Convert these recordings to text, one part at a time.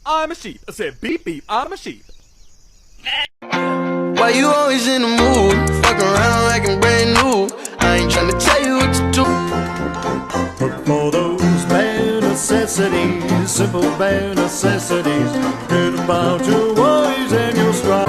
I'm a sheep. I said beep beep, I'm a sheep. Why you always in the mood? Fuck around like I'm brand new. I ain't tryna tell you what to do. For those bare necessities, simple bare necessities, get about your worries and your strife.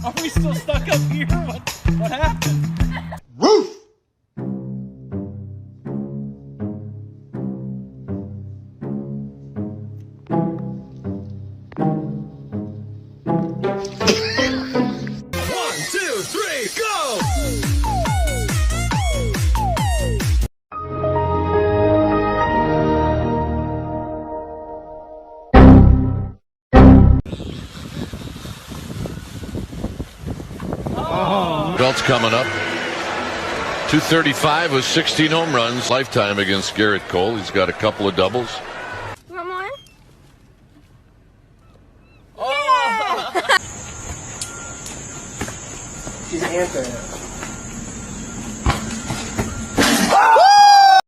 Are we still stuck up here? What happened? Roof! One, two, three, go! Belts coming up. 235 with 16 home runs lifetime against Garrett Cole. He's got a couple of doubles. Want more? She's answering it.